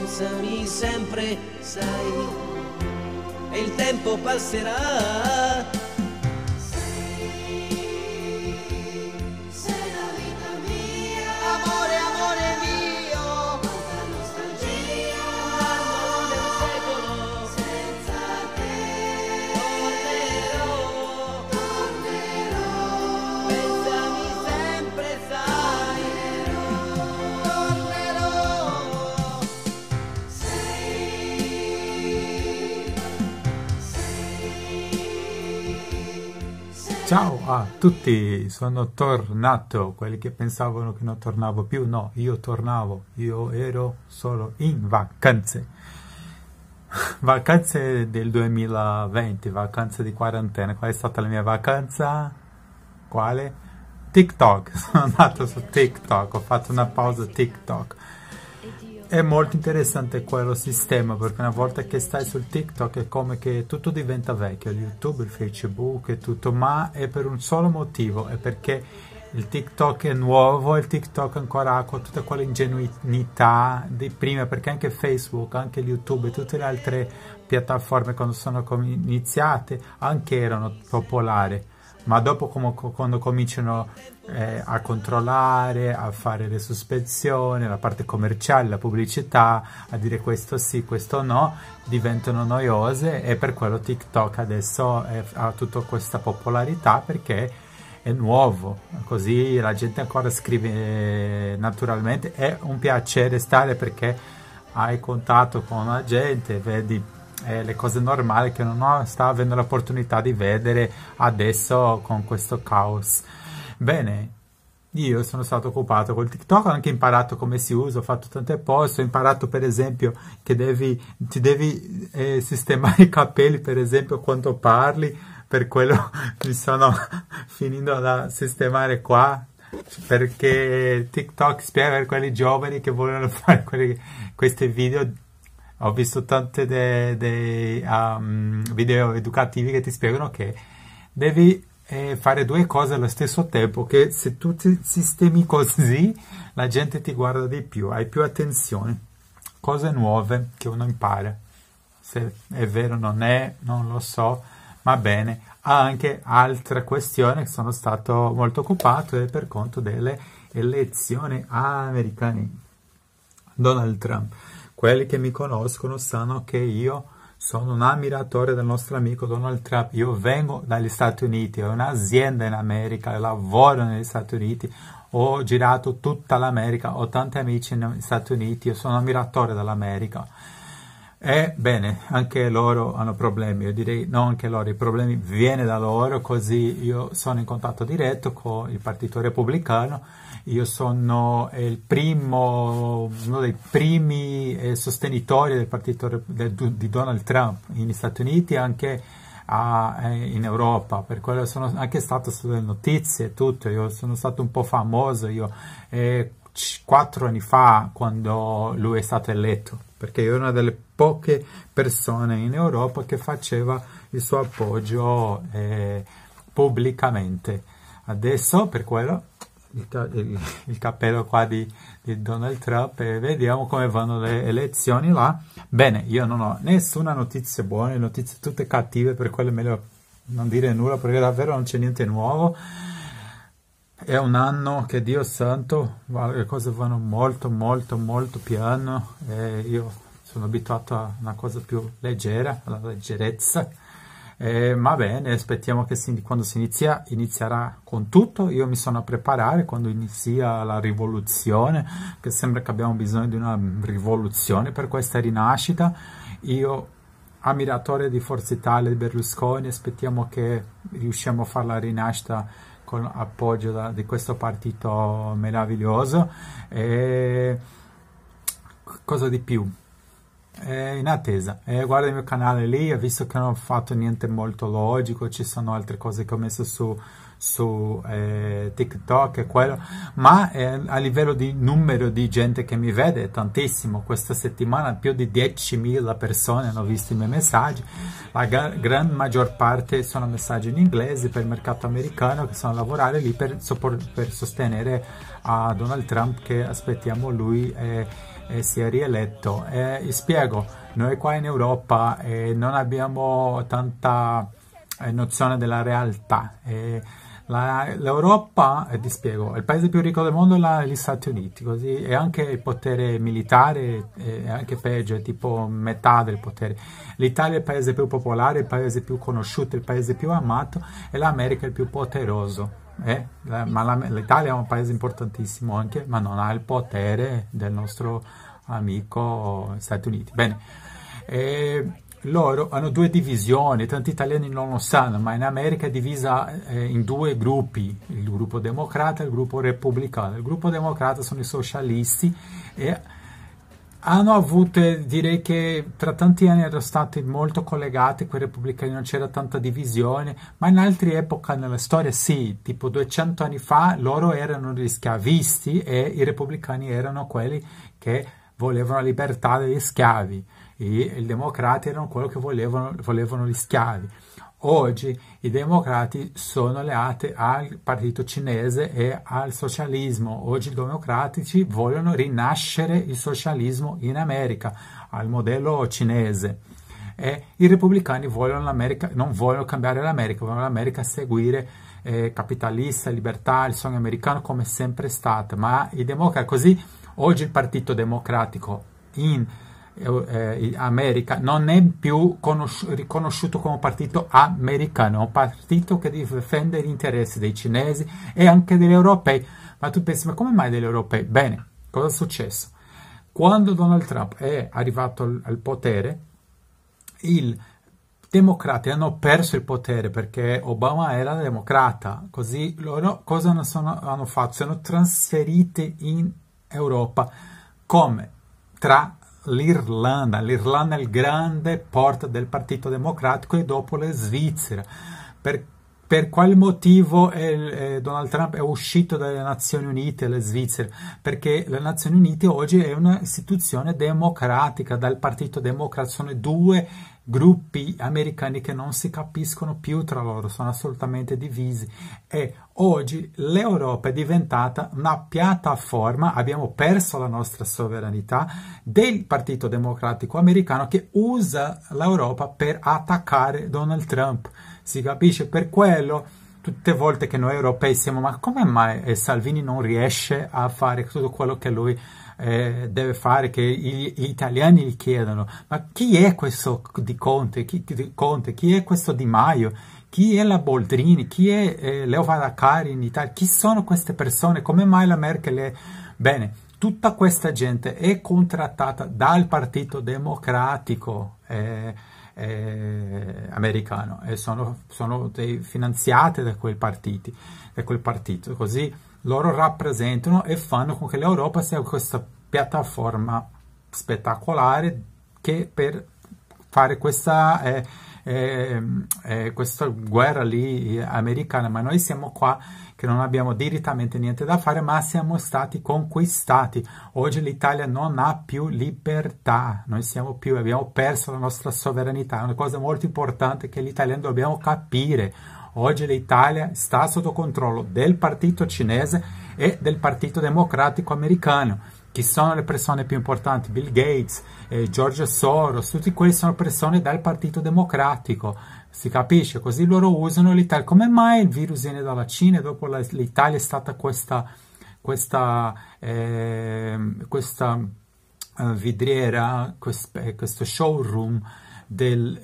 pensami sempre, sai, e il tempo passerà. Sei la vita mia, amore, amore mio, quanta nostalgia, un anno nel secolo, senza te tornerò, pensami sempre, sai, tornerò. Ciao a tutti, sono tornato. Quelli che pensavano che non tornavo più, no, io tornavo, io ero solo in vacanze. Vacanze del 2020, vacanze di quarantena. Qual è stata la mia vacanza? Quale? TikTok, sono andato su TikTok, ho fatto una pausa TikTok. È molto interessante quello sistema, perché una volta che stai sul TikTok è come che tutto diventa vecchio, il YouTube, il Facebook e tutto, ma è per un solo motivo, è perché il TikTok è nuovo, il TikTok ancora ha tutta quella ingenuità di prima, perché anche Facebook, anche YouTube e tutte le altre piattaforme quando sono iniziate anche erano popolari. Ma dopo quando cominciano a controllare, a fare le sospensioni, la parte commerciale, la pubblicità, a dire questo sì, questo no, diventano noiose e per quello TikTok adesso ha tutta questa popolarità perché è nuovo, così la gente ancora scrive naturalmente, è un piacere stare perché hai contatto con la gente, vedi le cose normali che non sta avendo l'opportunità di vedere adesso con questo caos. Bene, io sono stato occupato col TikTok, ho anche imparato come si usa, ho fatto tante post, ho imparato per esempio che ti devi sistemare i capelli per esempio quando parli, per quello mi sono finendo da sistemare qua, perché TikTok spiega per quelli giovani che vogliono fare questi video. Ho visto tante video educativi che ti spiegano che devi fare due cose allo stesso tempo, che se tu ti sistemi così la gente ti guarda di più, hai più attenzione, cose nuove che uno impara. Se è vero o non è, non lo so, ma bene. Ha anche altre questioni che sono stato molto occupato e per conto delle elezioni americane. Donald Trump. Quelli che mi conoscono sanno che io sono un ammiratore del nostro amico Donald Trump. Io vengo dagli Stati Uniti, ho un'azienda in America, lavoro negli Stati Uniti, ho girato tutta l'America, ho tanti amici negli Stati Uniti, io sono un ammiratore dell'America. E bene, anche loro hanno problemi, io direi non anche loro, i problemi viene da loro, così io sono in contatto diretto con il Partito Repubblicano. Io sono uno dei primi sostenitori del partito di Donald Trump negli Stati Uniti e anche in Europa, per quello sono anche stato sulle notizie e tutto, io sono stato un po' famoso, 4 anni fa quando lui è stato eletto, perché io ero una delle poche persone in Europa che faceva il suo appoggio pubblicamente. Adesso per quello il cappello qua di Donald Trump e vediamo come vanno le elezioni là. Bene, io non ho nessuna notizia buona, notizie tutte cattive, per quello è meglio non dire nulla perché davvero non c'è niente nuovo. È un anno che Dio santo, le cose vanno molto molto molto piano e io sono abituato a una cosa più leggera, alla leggerezza. Va bene, aspettiamo che quando inizierà con tutto. Io mi sono a preparare quando inizia la rivoluzione, che sembra che abbiamo bisogno di una rivoluzione per questa rinascita. Io, ammiratore di Forza Italia, di Berlusconi, aspettiamo che riusciamo a fare la rinascita con l'appoggio di questo partito meraviglioso. Cosa di più? In attesa, guarda il mio canale lì, ho visto che non ho fatto niente molto logico, ci sono altre cose che ho messo su TikTok e quello, ma a livello di numero di gente che mi vede è tantissimo. Questa settimana più di 10.000 persone hanno visto i miei messaggi, la gran maggior parte sono messaggi in inglese per il mercato americano, che sono a lavorare lì per sostenere a Donald Trump, che aspettiamo lui sia rieletto. Spiego, noi qua in Europa non abbiamo tanta nozione della realtà. L'Europa, ti spiego, il paese più ricco del mondo è gli Stati Uniti, così, e anche il potere militare è anche peggio, è tipo metà del potere. L'Italia è il paese più popolare, il paese più conosciuto, il paese più amato, e l'America è il più poderoso. Ma l'Italia è un paese importantissimo anche, ma non ha il potere del nostro amico Stati Uniti. Bene, loro hanno due divisioni, tanti italiani non lo sanno, ma in America è divisa in due gruppi, il gruppo democrata e il gruppo repubblicano. Il gruppo democrata sono i socialisti, e hanno avuto, direi che tra tanti anni erano stati molto collegati, con i repubblicani non c'era tanta divisione, ma in altre epoche nella storia sì, tipo 200 anni fa loro erano gli schiavisti e i repubblicani erano quelli che volevano la libertà degli schiavi. I democrati erano quelli che volevano gli schiavi. Oggi i democrati sono alleati al partito cinese e al socialismo. Oggi i democratici vogliono rinascere il socialismo in America, al modello cinese. E i repubblicani non vogliono cambiare l'America, vogliono l'America seguire capitalista, libertà, il sogno americano come sempre è stato. Ma i democrati, così oggi il partito democratico in America non è più riconosciuto come partito americano, è un partito che difende gli interessi dei cinesi e anche degli europei. Ma tu pensi, ma come mai degli europei? Bene, cosa è successo? Quando Donald Trump è arrivato al potere, i democrati hanno perso il potere perché Obama era democrata, così loro cosa hanno fatto? Sono trasferiti in Europa come tra l'Irlanda è il grande porto del Partito Democratico, e dopo la Svizzera. Per quale motivo Donald Trump è uscito dalle Nazioni Unite, la Svizzera? Perché le Nazioni Unite oggi è un'istituzione democratica, dal Partito Democratico. Sono due gruppi americani che non si capiscono più tra loro, sono assolutamente divisi, e oggi l'Europa è diventata una piattaforma, abbiamo perso la nostra sovranità, del Partito Democratico americano, che usa l'Europa per attaccare Donald Trump. Si capisce? Per quello tutte le volte che noi europei siamo, ma come mai Salvini non riesce a fare tutto quello che lui deve fare, che gli italiani gli chiedono? Ma chi è questo di Conte? Chi è questo Di Maio? Chi è la Boldrini? Chi è Leo Varadkar in Italia? Chi sono queste persone? Come mai la Merkel è... Bene, tutta questa gente è contrattata dal Partito Democratico americano, e sono finanziate da quel partito, così loro rappresentano e fanno con che l'Europa sia questa piattaforma spettacolare che per fare questa guerra lì americana. Ma noi siamo qua che non abbiamo direttamente niente da fare, ma siamo stati conquistati. Oggi l'Italia non ha più libertà, abbiamo perso la nostra sovranità. È una cosa molto importante che gli italiani dobbiamo capire. Oggi l'Italia sta sotto controllo del partito cinese e del Partito Democratico americano. Chi sono le persone più importanti? Bill Gates, George Soros, tutti quelli sono persone dal Partito Democratico. Si capisce? Così loro usano l'Italia. Come mai il virus viene dalla Cina e dopo l'Italia è stata questa vidriera, questo showroom del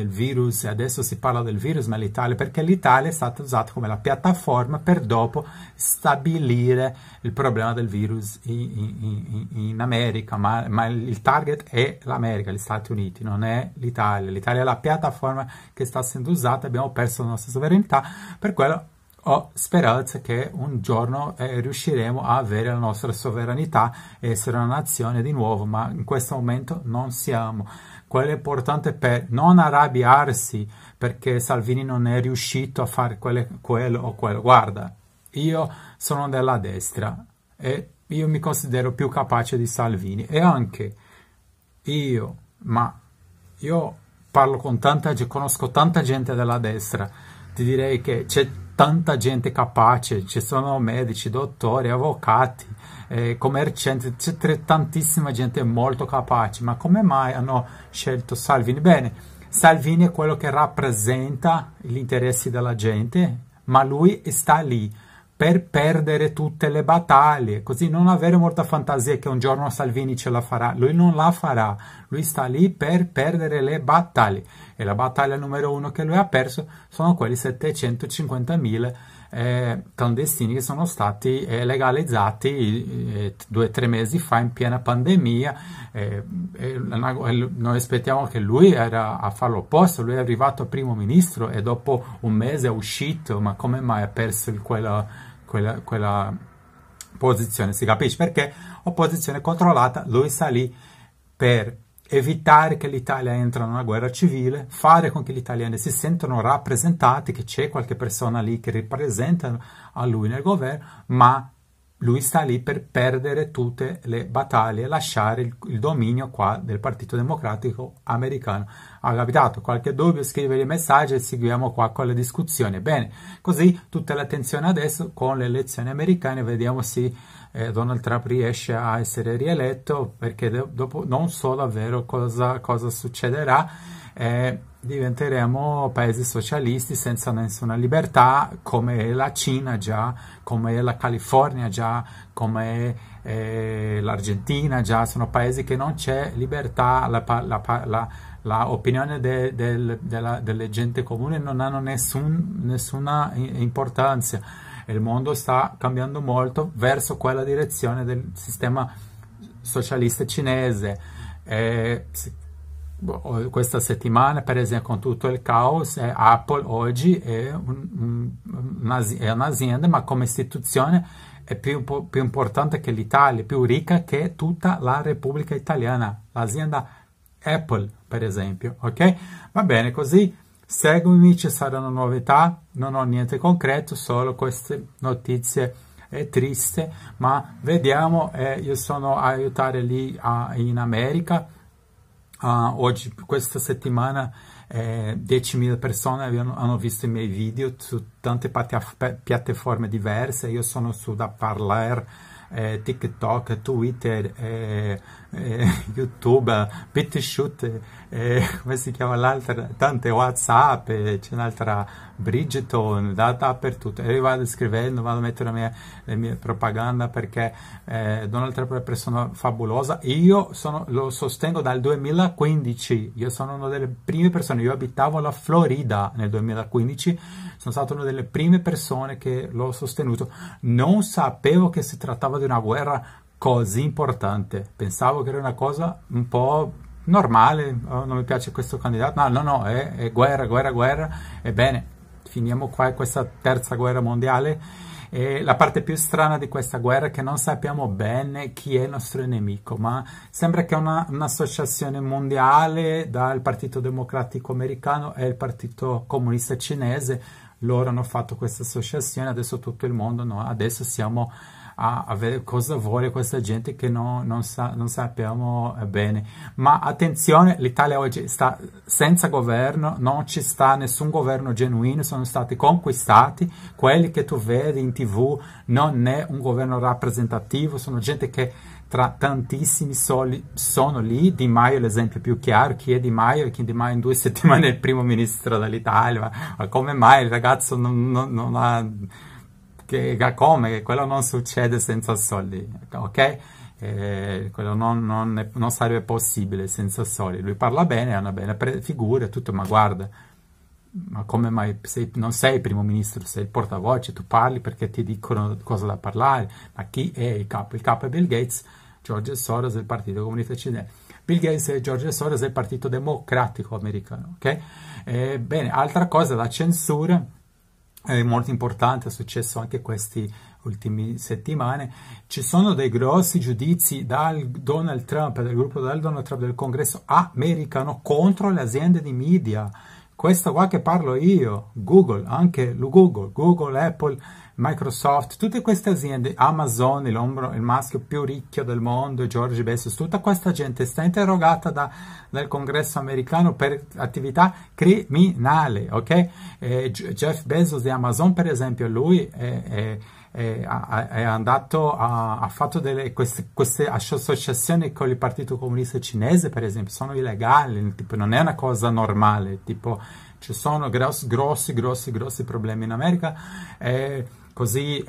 virus, e adesso si parla del virus, ma l'Italia, perché l'Italia è stata usata come la piattaforma per dopo stabilire il problema del virus in America, ma il target è l'America, gli Stati Uniti, non è l'Italia. L'Italia è la piattaforma che sta essendo usata, abbiamo perso la nostra sovranità, per quello ho speranza che un giorno riusciremo a avere la nostra sovranità e essere una nazione di nuovo, ma in questo momento non siamo. Quello è importante per non arrabbiarsi perché Salvini non è riuscito a fare quello o quello. Guarda, io sono della destra e io mi considero più capace di Salvini e anche io parlo con tanta gente, conosco tanta gente della destra, ti direi che c'è tanta gente capace, ci sono medici, dottori, avvocati, commercianti, c'è tantissima gente molto capace, ma come mai hanno scelto Salvini? Bene, Salvini è quello che rappresenta gli interessi della gente, ma lui sta lì per perdere tutte le battaglie, così non avere molta fantasia che un giorno Salvini ce la farà, lui non la farà, lui sta lì per perdere le battaglie e la battaglia numero uno che lui ha perso sono quelli 750.000 clandestini che sono stati legalizzati 2 o 3 mesi fa in piena pandemia noi aspettiamo che lui era a fare l'opposto, lui è arrivato primo ministro e dopo un mese è uscito, ma come mai ha perso quella posizione, si capisce? Perché opposizione controllata, lui sta lì per evitare che l'Italia entri in una guerra civile, fare con che gli italiani si sentano rappresentati, che c'è qualche persona lì che rappresenta a lui nel governo, ma lui sta lì per perdere tutte le battaglie, lasciare il dominio qua del Partito Democratico americano. Ha capitato qualche dubbio, scrivere i messaggi e seguiamo qua con le discussioni. Bene, così tutta l'attenzione adesso con le elezioni americane, vediamo se Donald Trump riesce a essere rieletto, perché dopo non so davvero cosa succederà. Diventeremo paesi socialisti senza nessuna libertà, come è la Cina già, come è la California già, come è l'Argentina già, sono paesi che non c'è libertà, la opinione delle gente comune non hanno nessuna importanza. Il mondo sta cambiando molto verso quella direzione del sistema socialista cinese. Questa settimana, per esempio, con tutto il caos, Apple oggi è un'azienda, ma come istituzione è più importante che l'Italia, più ricca che tutta la Repubblica Italiana, l'azienda Apple, per esempio. Ok? Va bene, così seguimi, ci saranno novità, non ho niente concreto, solo queste notizie triste, ma vediamo, io sono a aiutare lì in America. Oggi, questa settimana, 10.000 persone hanno visto i miei video su tante piattaforme diverse. Io sono su da Parler, TikTok, Twitter, YouTube, BitChute, come si chiama l'altra, tante WhatsApp, c'è un'altra Bridgeton, dappertutto. E io vado scrivendo, vado a mettere le mie propaganda perché Donald Trump è una persona fabulosa. Io lo sostengo dal 2015, io sono una delle prime persone, io abitavo la Florida nel 2015, sono stato una delle prime persone che l'ho sostenuto. Non sapevo che si trattava di una guerra così importante, pensavo che era una cosa un po' normale, oh, non mi piace questo candidato, no, è guerra, ebbene, finiamo qua questa terza guerra mondiale, e la parte più strana di questa guerra è che non sappiamo bene chi è il nostro nemico, ma sembra che un'associazione mondiale dal Partito Democratico americano e il Partito Comunista Cinese, loro hanno fatto questa associazione, adesso tutto il mondo, no? Adesso siamo a vedere cosa vuole questa gente che non sappiamo bene. Ma attenzione, l'Italia oggi sta senza governo, non ci sta nessun governo genuino, sono stati conquistati, quelli che tu vedi in TV non è un governo rappresentativo, sono gente che tra tantissimi soli sono lì. Di Maio è l'esempio più chiaro. Chi è Di Maio? Chi Di Maio in 2 settimane è il primo ministro dell'Italia, ma come mai il ragazzo non ha... come? Quello non succede senza soldi, ok? Quello non sarebbe possibile senza soldi. Lui parla bene, ha una bella figura e tutto, ma guarda, ma come mai non sei il primo ministro, sei il portavoce, tu parli perché ti dicono cosa da parlare, ma chi è il capo? Il capo è Bill Gates, George Soros del Partito Comunista Cinese. Bill Gates e George Soros del Partito Democratico americano, ok? Bene, altra cosa, la censura. è molto importante, è successo anche questi ultimi settimane. Ci sono dei grossi giudizi dal Donald Trump e del gruppo del Donald Trump del Congresso americano contro le aziende di media. Questo qua che parlo io, Google, anche Google, Apple, Microsoft, tutte queste aziende, Amazon, il maschio più ricco del mondo, George Bezos, tutta questa gente sta interrogata dal Congresso americano per attività criminali, ok? Jeff Bezos di Amazon, per esempio, lui è andato ha fatto queste associazioni con il Partito Comunista Cinese, per esempio, sono illegali, tipo, non è una cosa normale, tipo ci sono grossi problemi in America, così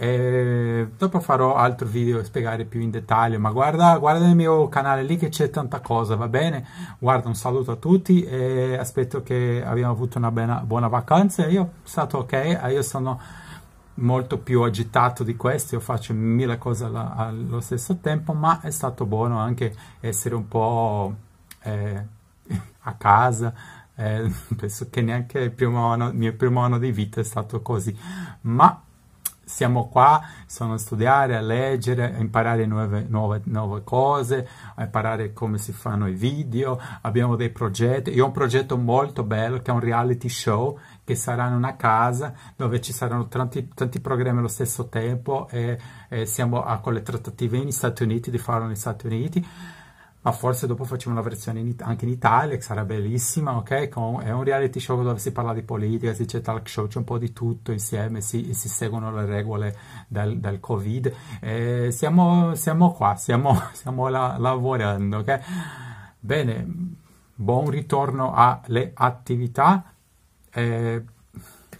dopo farò altro video a spiegare più in dettaglio, ma guarda il mio canale lì che c'è tanta cosa, va bene? Guarda, un saluto a tutti e aspetto che abbiamo avuto una buona vacanza. Io sono stato ok, io sono molto più agitato di questo, io faccio 1000 cose allo stesso tempo, ma è stato buono anche essere un po' a casa. Penso che neanche il mio primo anno di vita è stato così, ma siamo qua, sono a studiare, a leggere, a imparare nuove cose, a imparare come si fanno i video, abbiamo dei progetti. Io ho un progetto molto bello che è un reality show che sarà in una casa dove ci saranno tanti programmi allo stesso tempo e siamo con le trattative negli Stati Uniti di farlo negli Stati Uniti. Ma forse dopo facciamo una versione anche in Italia, che sarà bellissima, ok? È un reality show dove si parla di politica, si c'è talk show, c'è un po' di tutto insieme, si seguono le regole del Covid. Siamo qua, stiamo lavorando, ok? Bene, buon ritorno alle attività.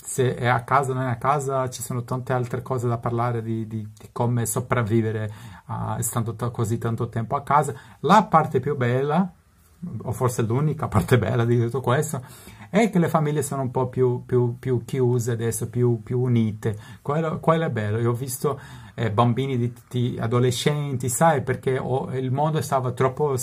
Se è a casa o non è a casa, ci sono tante altre cose da parlare di come sopravvivere stando così tanto tempo a casa. La parte più bella, o forse l'unica parte bella di tutto questo, è che le famiglie sono un po' più chiuse adesso, più unite. Quello è bello. Io ho visto bambini di adolescenti, sai, perché il mondo stava troppo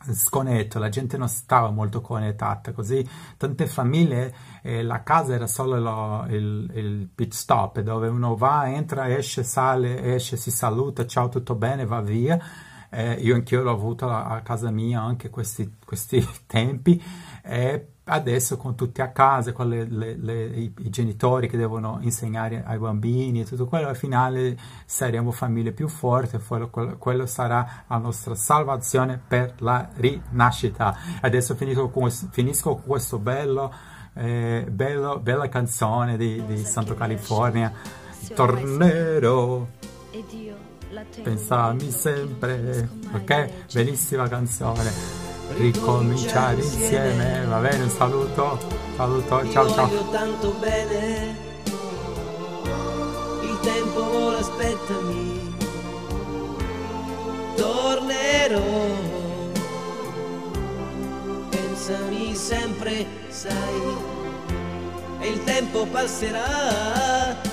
sconetto, la gente non stava molto connettata, così tante famiglie la casa era solo il pit stop dove uno va, entra, esce, sale, esce, si saluta, ciao, tutto bene, va via. Io anch'io l'ho avuto a casa mia anche questi tempi, e adesso con tutti a casa, con i genitori che devono insegnare ai bambini e tutto quello, al finale saremo famiglie più forti, quello sarà la nostra salvazione per la rinascita. Adesso finisco con questo bella canzone di Santo California, Tornerò, pensami sempre, ok? Bellissima canzone. Ricominciare insieme, va bene? Un saluto, ciao. Voglio tanto bene, il tempo vola, aspettami, tornerò, pensami sempre, sai, e il tempo passerà.